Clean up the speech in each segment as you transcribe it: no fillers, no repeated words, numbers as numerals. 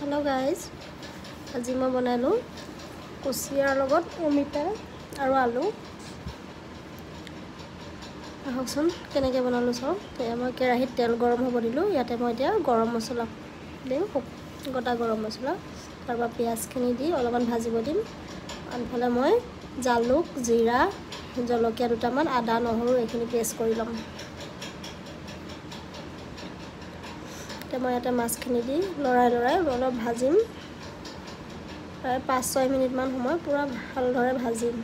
Hello guys, আজি মই বনালো কুচিয়াৰ লগত অমিতা আৰু আলু। আহকচোন কেনেকৈ বনালো চাওঁ। মই কেৰাহীত তেল গৰম হ'ব দিলোঁ। ইয়াতে মই এতিয়া গৰম মছলা দিম, গোটা গৰম মছলা, তাৰপৰা পিঁয়াজখিনি দি অলপমান ভাজিব দিম। আনফালে মই জালুক, জিৰা, জলকীয়া দুটামান, আদা, নহৰু এইখিনি পেষ্ট কৰি ল'ম। এতিয়া মই ইয়াতে মাছখিনি দি লৰাই অলপ ভাজিম। প্ৰায় 5-6 মিনিটমান সময় পূৰা ভালদৰে ভাজিম।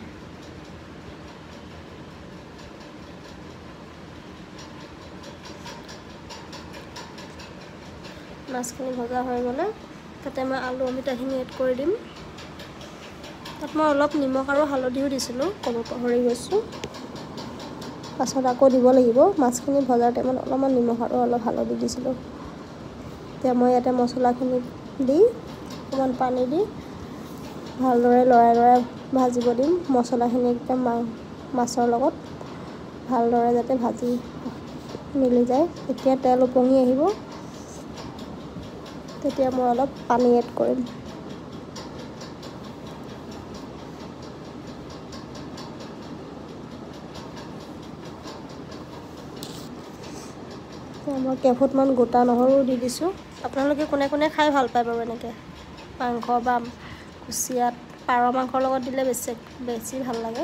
মাছখিনি ভজা হৈ গ'লে তাতে মই আলু অমিতাখিনি এড কৰি দিম। তাত মই অলপ নিমখ আৰু হালধিও দিছিলোঁ, ক'ব পাহৰি গৈছোঁ। পাছত আকৌ দিব লাগিব। মাছখিনি ভজাৰ টাইমত অলপমান নিমখ আৰু অলপ হালধি দিছিলোঁ। এতিয়া মই ইয়াতে মছলাখিনি দি অকণমান পানী দি ভালদৰে লৰাই ভাজিব দিম। মছলাখিনি একদম মাছৰ লগত ভালদৰে যাতে ভাজি মিলি যায়। এতিয়া তেল ওপঙি আহিব, তেতিয়া মই অলপ পানী এড কৰিম। মই কেইফুটমান গোটা নহৰু দি দিছোঁ। আপোনালোকে কোনে কোনে খাই ভাল পায় বাৰু এনেকৈ মাংস বা কুচিয়াত, পাৰ মাংসৰ লগত দিলে বেছি ভাল লাগে।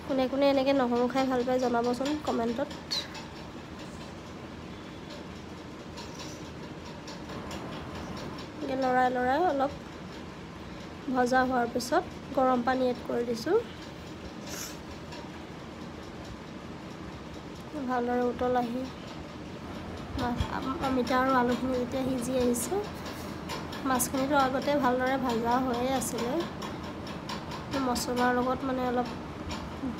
কোনে কোনে এনেকৈ নহৰু খাই ভাল পায় জনাবচোন কমেণ্টত। লৰাই অলপ ভজা হোৱাৰ পিছত গৰম পানী এড কৰি দিছোঁ। ভালদৰে উতল আহি অমিতা আৰু আলুখিনি যেতিয়া সিজি আহিছে, মাছখিনিতো আগতে ভালদৰে ভাজা হৈয়ে আছিলে। মছলাৰ লগত মানে অলপ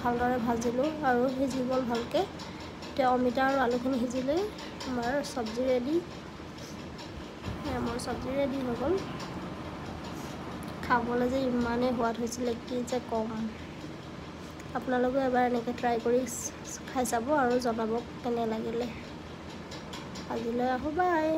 ভালদৰে ভাজিলোঁ আৰু সিজি গ'ল ভালকৈ। এতিয়া অমিতা আৰু আলুখিনি সিজিলে আমাৰ চব্জি ৰেডি। মোৰ চব্জি ৰেডি হৈ গ'ল। খাবলৈ যে ইমানেই সোৱাদ হৈছিলে কি যে ক'ম। আপোনালোকেও এবাৰ এনেকৈ ট্ৰাই কৰি খাই চাব আৰু জনাব কেনে লাগিলে। আজিলৈ আহোঁ, বাই।